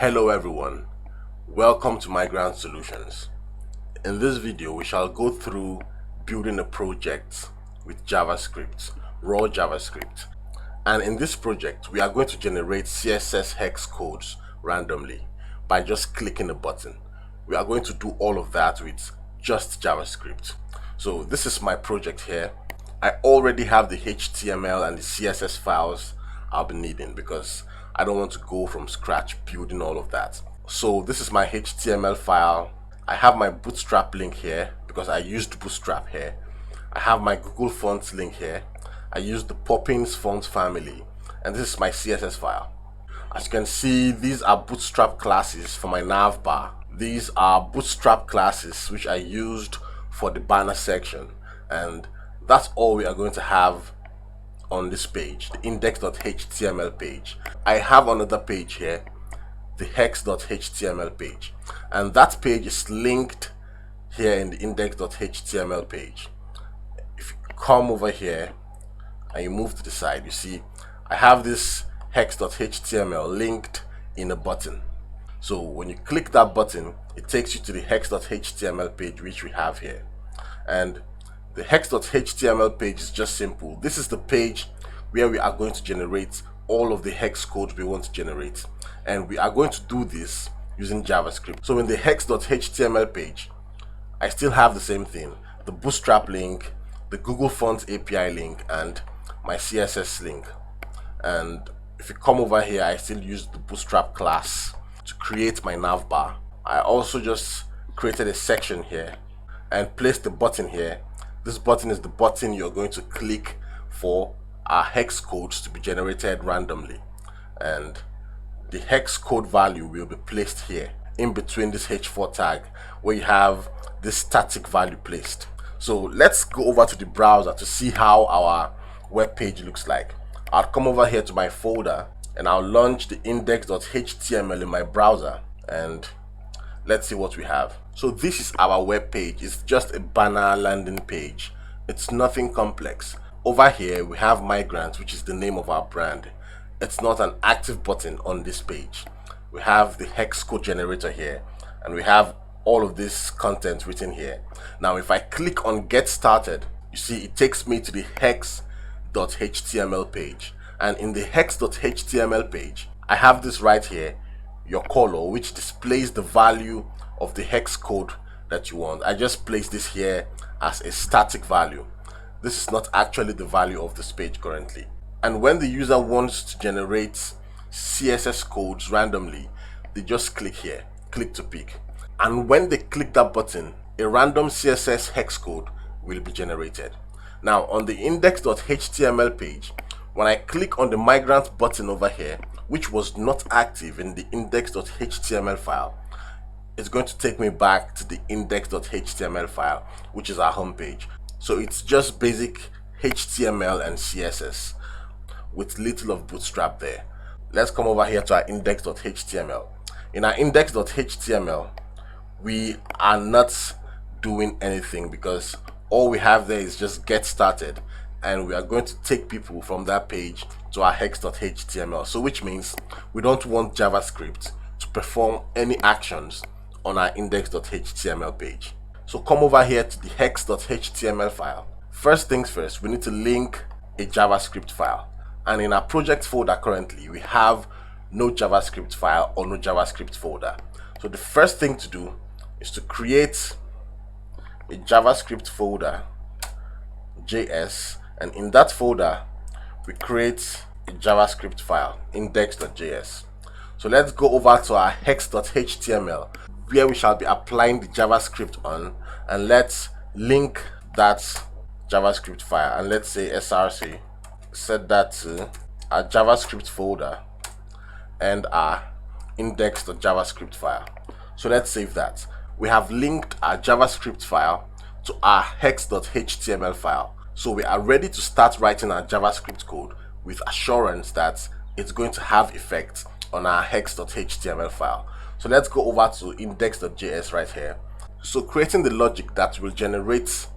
Hello everyone, welcome to Migrant Solutions. In this video we shall go through building a project with JavaScript, raw JavaScript. And in this project we are going to generate CSS hex codes randomly by just clicking a button. We are going to do all of that with just JavaScript. So this is my project here. I already have the HTML and the CSS files I'll be needing because I don't want to go from scratch building all of that. So this is my HTML file. I have my Bootstrap link here because I used Bootstrap here. I have my Google Fonts link here. I used the Poppins font family, and this is my CSS file. As you can see, these are Bootstrap classes for my nav bar. These are Bootstrap classes which I used for the banner section, and that's all we are going to have on this page, the index.html page. I have another page here, the hex.html page, and that page is linked here in the index.html page. If you come over here and you move to the side, you see I have this hex.html linked in a button. So when you click that button, it takes you to the hex.html page which we have here. And the hex.html page is just simple. This is the page where we are going to generate all of the hex codes we want to generate, and we are going to do this using JavaScript. So in the hex.html page, I still have the same thing, the Bootstrap link, the Google Fonts API link, and my CSS link. And if you come over here, I still use the Bootstrap class to create my nav bar. I also just created a section here and placed the button here. This button is the button you're going to click for our hex codes to be generated randomly, and the hex code value will be placed here in between this h4 tag where you have this static value placed. So let's go over to the browser to see how our web page looks like. I'll come over here to my folder and I'll launch the index.html in my browser, and let's see what we have. So this is our web page. It's just a banner landing page. It's nothing complex. Over here we have Migrant, which is the name of our brand. It's not an active button on this page. We have the hex code generator here, and we have all of this content written here. Now if I click on get started, you see it takes me to the hex.html page, and in the hex.html page I have this right here, your color, which displays the value of the hex code that you want. I just place this here as a static value. This is not actually the value of this page currently. And when the user wants to generate CSS codes randomly, they just click here, click to pick. And when they click that button, a random CSS hex code will be generated. Now on the index.html page, when I click on the migrant button over here, which was not active in the index.html file, it's going to take me back to the index.html file, which is our home page. So it's just basic HTML and CSS with little of Bootstrap there. Let's come over here to our index.html. In our index.html, we are not doing anything because all we have there is just get started, and we are going to take people from that page to our hex.html. So which means we don't want JavaScript to perform any actions on our index.html page. So come over here to the hex.html file. First things first, we need to link a JavaScript file, and in our project folder currently we have no JavaScript file or no JavaScript folder. So the first thing to do is to create a JavaScript folder, JS, and in that folder we create a JavaScript file, index.js. So let's go over to our hex.html where we shall be applying the JavaScript on, and let's link that JavaScript file, and let's say src, set that to our JavaScript folder and our index.javascript file. So let's save that. We have linked our JavaScript file to our hex.html file. So we are ready to start writing our JavaScript code with assurance that it's going to have effect on our hex.html file. So let's go over to index.js right here. So creating the logic that will generate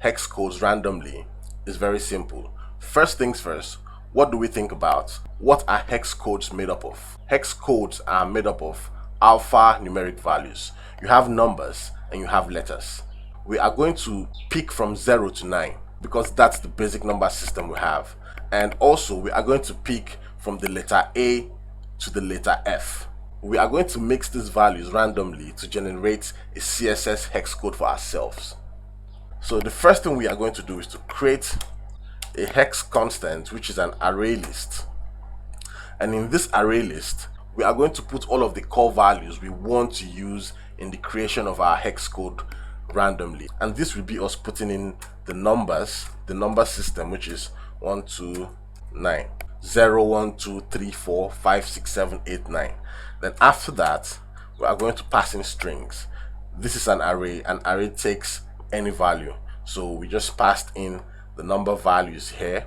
hex codes randomly is very simple. First things first, what do we think about? what are hex codes made up of? Hex codes are made up of alphanumeric values. You have numbers and you have letters. We are going to pick from 0 to 9 because that's the basic number system we have. And also we are going to pick from the letter A to the letter F. We are going to mix these values randomly to generate a CSS hex code for ourselves. So the first thing we are going to do is to create a hex constant, which is an array list. And in this array list, we are going to put all of the core values we want to use in the creation of our hex code randomly. And this will be us putting in the numbers, the number system, which is 1, 2, 9. 0, 1, 2, 3, 4, 5, 6, 7, 8, 9. Then after that, we are going to pass in strings. This is an array. An array takes any value. So we just passed in the number values here.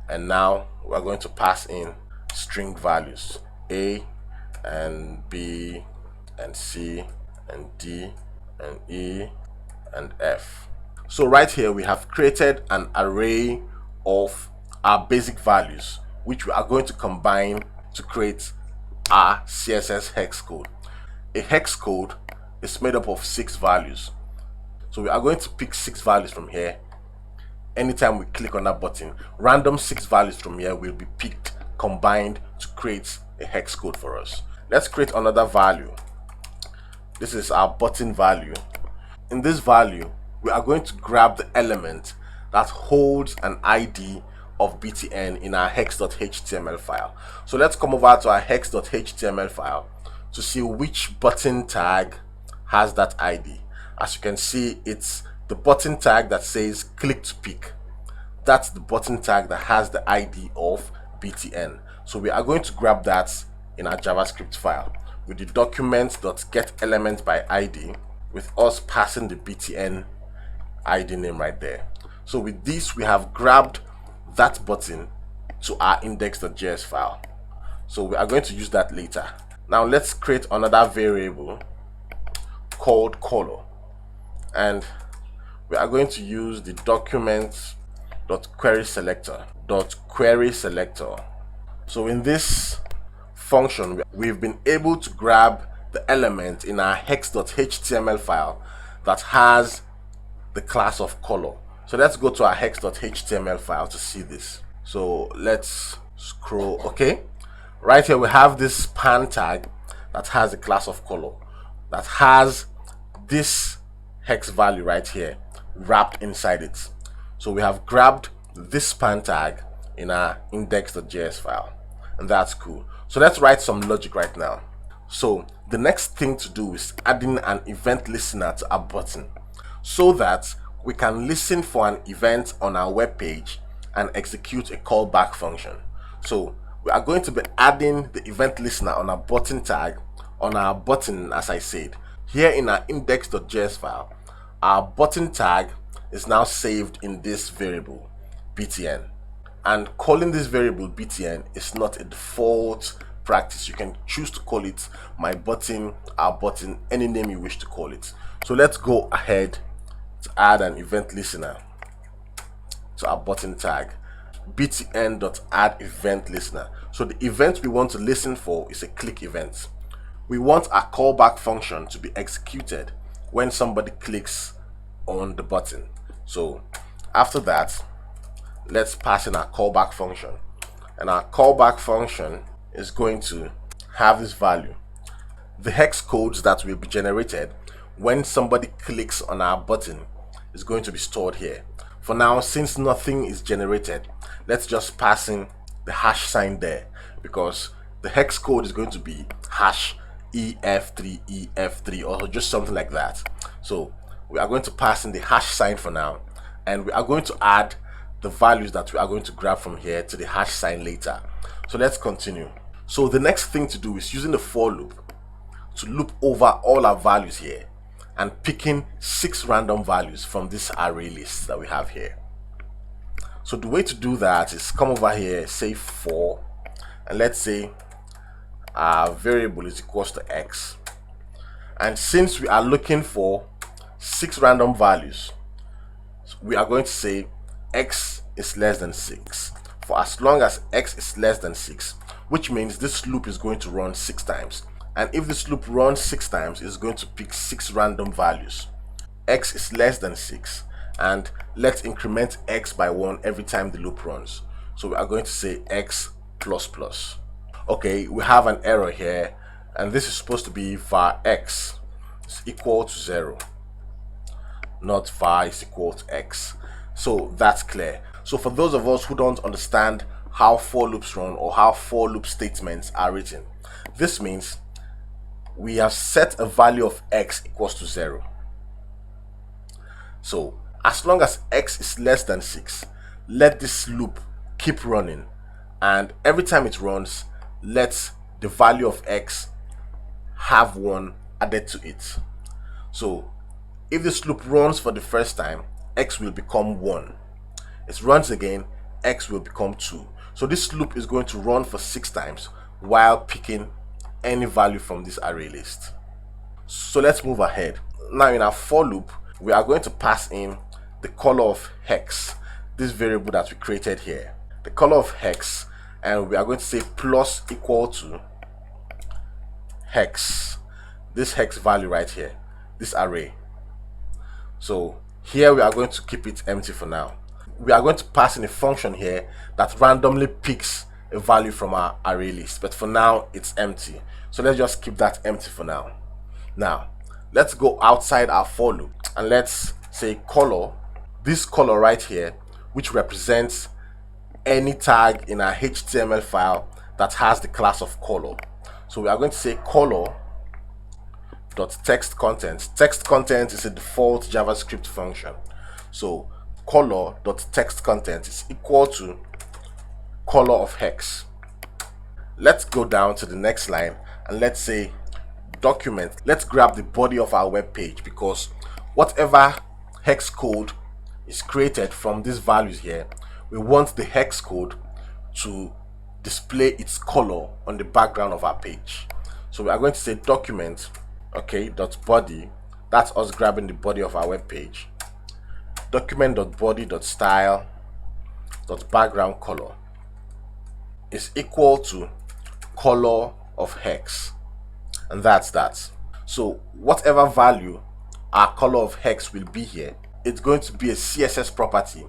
And now we are going to pass in string values. A and B and C and D and E and F. So right here we have created an array of our basic values, which we are going to combine to create our CSS hex code. A hex code is made up of 6 values. So we are going to pick 6 values from here. Anytime we click on that button, random 6 values from here will be picked, combined to create a hex code for us. Let's create another value. This is our button value. In this value, we are going to grab the element that holds an ID of btn in our hex.html file. So let's come over to our hex.html file to see which button tag has that ID. As you can see, it's the button tag that says click to pick. That's the button tag that has the ID of btn. So we are going to grab that in our JavaScript file with the document.getElementById, with us passing the btn ID name right there. So with this, we have grabbed that button to our index.js file. So we are going to use that later. Now let's create another variable called color, and we are going to use the document.querySelector. So in this function, we've been able to grab the element in our hex.html file that has the class of color. So let's go to our hex.html file to see this. So let's scroll. Okay, right here we have this span tag that has a class of color that has this hex value right here wrapped inside it. So we have grabbed this span tag in our index.js file, and that's cool. So let's write some logic right now. So the next thing to do is adding an event listener to our button so that we can listen for an event on our web page and execute a callback function. So we are going to be adding the event listener on our button tag on our button. As I said, here in our index.js file, our button tag is now saved in this variable btn, and calling this variable btn is not a default practice. You can choose to call it my button, our button, any name you wish to call it. So let's go ahead to add an event listener to our button tag, btn.add event listener. So the event we want to listen for is a click event. We want our callback function to be executed when somebody clicks on the button. So after that, let's pass in our callback function, and our callback function is going to have this value. The hex codes that will be generated when somebody clicks on our button is going to be stored here. For now, since nothing is generated, let's just pass in the hash sign there, because the hex code is going to be hash ef3 or just something like that. So we are going to pass in the hash sign for now, and we are going to add the values that we are going to grab from here to the hash sign later. So let's continue. So the next thing to do is using the for loop to loop over all our values here and picking 6 random values from this array list that we have here. So the way to do that is come over here, say for, and let's say our variable is equals to x, and since we are looking for 6 random values, we are going to say x is less than 6. For as long as x is less than 6, which means this loop is going to run 6 times. And if this loop runs 6 times, it's going to pick 6 random values. X is less than 6, and let's increment x by 1 every time the loop runs. So we are going to say x plus plus. Okay, we have an error here, and this is supposed to be var x is equal to 0, not var is equal to x. So that's clear. So for those of us who don't understand how for loops run or how for loop statements are written, this means we have set a value of x equals to 0. So as long as x is less than 6, let this loop keep running, and every time it runs, let the value of x have 1 added to it. So if this loop runs for the first time, x will become 1. It runs again, x will become 2. So this loop is going to run for 6 times while picking any value from this array list. So let's move ahead. Now in our for loop, we are going to pass in the color of hex, this variable that we created here, the color of hex, and we are going to say plus equal to hex, this hex value right here, this array. So here we are going to keep it empty for now. We are going to pass in a function here that randomly picks a value from our array list, but for now it's empty. So let's just keep that empty for now. Now let's go outside our for loop and let's say color, this color right here, which represents any tag in our HTML file that has the class of color. So we are going to say color dot text content. Text content is a default JavaScript function. So color dot text content is equal to color of hex. Let's go down to the next line and let's say document. Let's grab the body of our web page, because whatever hex code is created from these values here, we want the hex code to display its color on the background of our page. So we are going to say document, okay, dot body, that's us grabbing the body of our web page, document dot body dot style dot background color is equal to color of hex, and that's that. So whatever value our color of hex will be here, it's going to be a CSS property,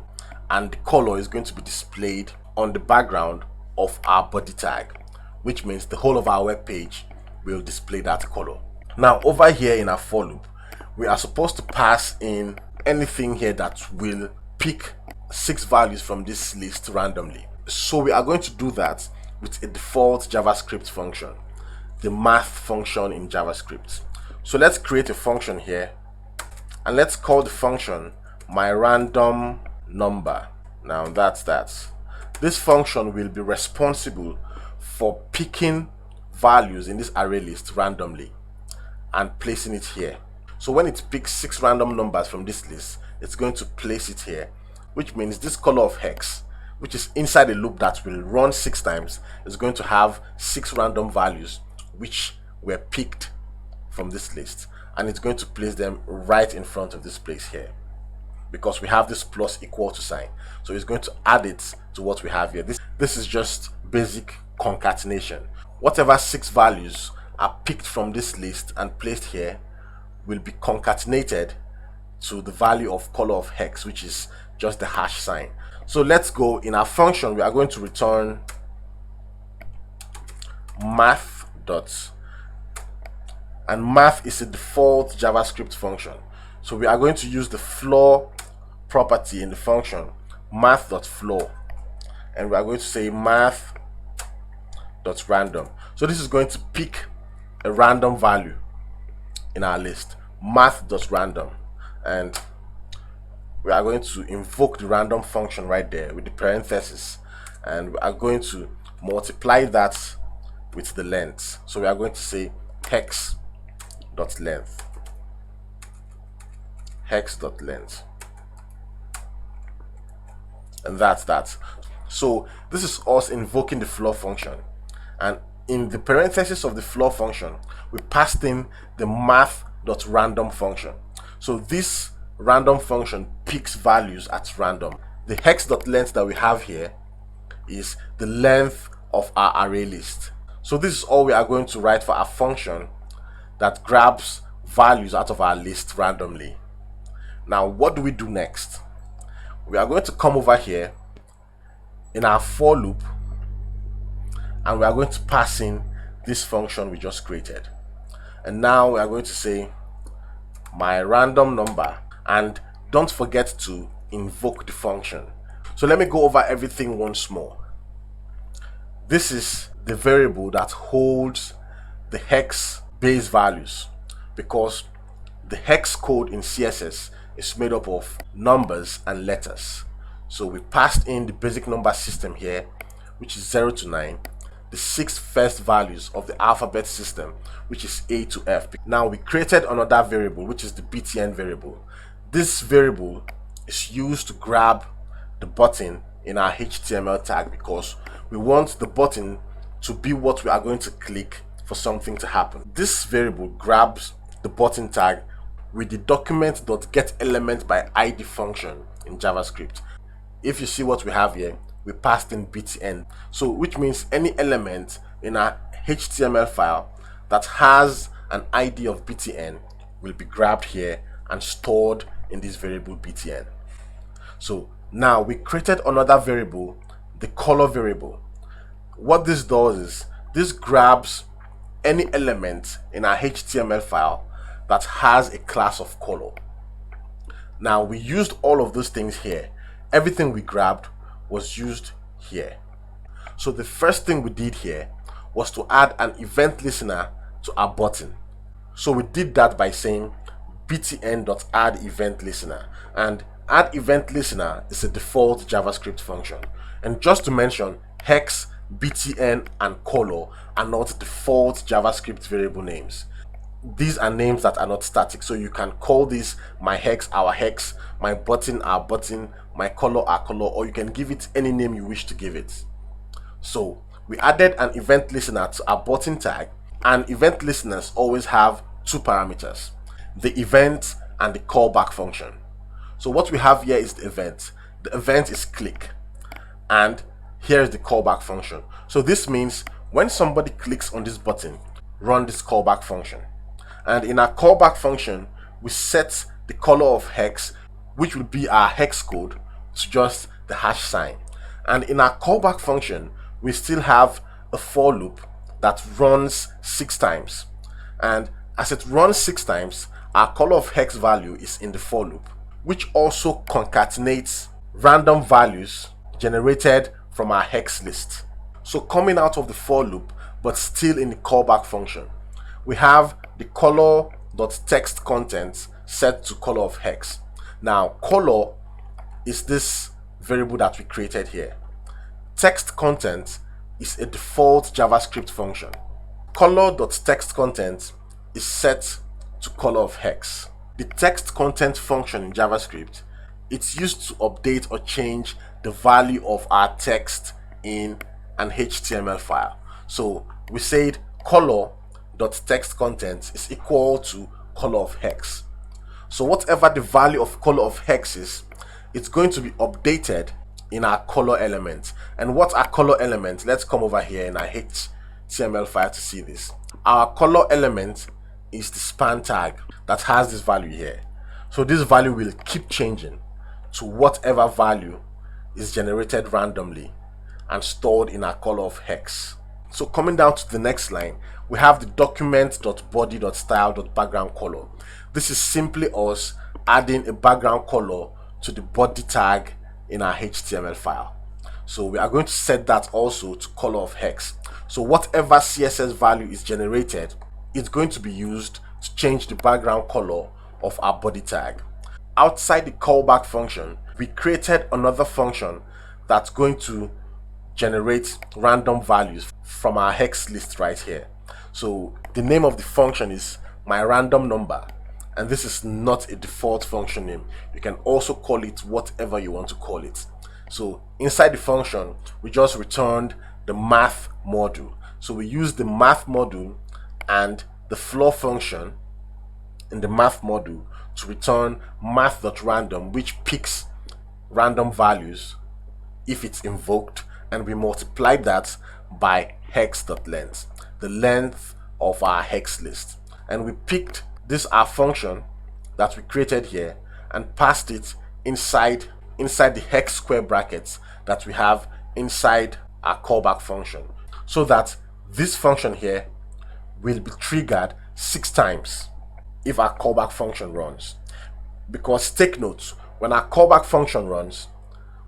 and the color is going to be displayed on the background of our body tag, which means the whole of our web page will display that color. Now over here in our for loop, we are supposed to pass in anything here that will pick 6 values from this list randomly. So we are going to do that with a default JavaScript function, the math function in JavaScript. So let's create a function here, and let's call the function my random number. Now that's that. This function will be responsible for picking values in this array list randomly and placing it here. So when it picks 6 random numbers from this list, it's going to place it here, which means this color of hex, which is inside a loop that will run 6 times, is going to have 6 random values which were picked from this list, and it's going to place them right in front of this place here, because we have this plus equal to sign. So it's going to add it to what we have here. This is just basic concatenation. Whatever 6 values are picked from this list and placed here will be concatenated to the value of color of hex, which is just the hash sign. So let's go. In our function, we are going to return math dot, and math is a default JavaScript function. So we are going to use the floor property in the function math.floor, and we are going to say math.random. So this is going to pick a random value in our list, math.random, and we are going to invoke the random function right there with the parenthesis, and we are going to multiply that with the length. So we are going to say hex.length, hex.length, and that's that. So this is us invoking the floor function, and in the parenthesis of the floor function we passed in the math.random function. So this random function picks values at random. The hex.length that we have here is the length of our array list. So this is all we are going to write for our function that grabs values out of our list randomly. Now what do we do next? We are going to come over here in our for loop and we are going to pass in this function we just created. And now we are going to say my random number, and don't forget to invoke the function. So let me go over everything once more. This is the variable that holds the hex base values, because the hex code in CSS is made up of numbers and letters. So we passed in the basic number system here, which is 0 to 9, the 6 first values of the alphabet system, which is A to F. Now we created another variable, which is the btn variable. This variable is used to grab the button in our HTML tag, because we want the button to be what we are going to click for something to happen. This variable grabs the button tag with the document.getElementById function in JavaScript. If you see what we have here, we passed in btn, so which means any element in our HTML file that has an ID of btn will be grabbed here and stored in this variable btn. So now we created another variable, the color variable. What this does is this grabs any element in our HTML file that has a class of color. Now we used all of those things here. Everything we grabbed was used here. So the first thing we did here was to add an event listener to our button. So we did that by saying btn.addEventListener, and add event listener is a default JavaScript function. And just to mention, hex, btn, and color are not default JavaScript variable names. These are names that are not static, so you can call this my hex, our hex, my button, our button, my color, our color, or you can give it any name you wish to give it. So we added an event listener to our button tag, and event listeners always have two parameters, the event and the callback function. So what we have here is the event. The event is click, and here is the callback function. So this means when somebody clicks on this button, run this callback function. And in our callback function, we set the color of hex, which will be our hex code, to just the hash sign. And in our callback function, we still have a for loop that runs 6 times. And as it runs 6 times, our color of hex value is in the for loop, which also concatenates random values generated from our hex list. So coming out of the for loop, but still in the callback function, we have the color.textContent set to color of hex. Now color is this variable that we created here. Text content is a default JavaScript function. Color.textContent is set to color of hex. The text content function in JavaScript, it's used to update or change the value of our text in an HTML file. So we said color.textContent is equal to color of hex. So whatever the value of color of hex is, it's going to be updated in our color element. And what our color element? Let's come over here in our HTML file to see this. Our color element is the span tag that has this value here. So this value will keep changing to whatever value is generated randomly and stored in our color of hex. So coming down to the next line, we have the document.body.style.background color. This is simply us adding a background color to the body tag in our HTML file. So we are going to set that also to color of hex. So whatever CSS value is generated, it's going to be used to change the background color of our body tag. Outside the callback function, we created another function that's going to generate random values from our hex list right here. So the name of the function is my random number, and this is not a default function name. You can also call it whatever you want to call it. So inside the function, we just returned the math module. So we use the math module and the floor function in the math module to return math.random, which picks random values if it's invoked, and we multiplied that by hex.length, the length of our hex list. And we picked this our function that we created here and passed it inside the hex square brackets that we have inside our callback function, so that this function here will be triggered 6 times if our callback function runs. Because take note, when our callback function runs,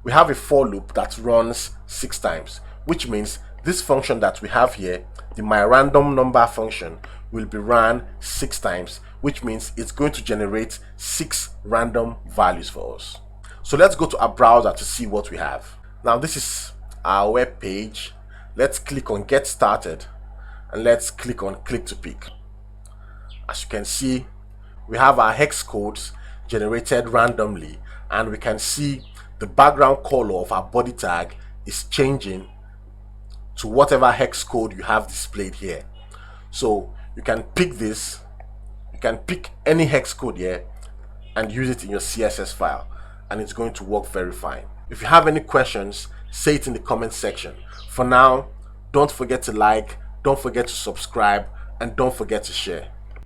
we have a for loop that runs 6 times, which means this function that we have here, the myRandomNumber function, will be run 6 times, which means it's going to generate 6 random values for us. So let's go to our browser to see what we have. Now this is our web page. Let's click on Get Started and let's click on Click to Pick. As you can see, we have our hex codes generated randomly, and we can see the background color of our body tag is changing to whatever hex code you have displayed here. So you can pick this, you can pick any hex code here and use it in your CSS file, and it's going to work very fine. If you have any questions, say it in the comment section. For now, don't forget to like, don't forget to subscribe, and don't forget to share.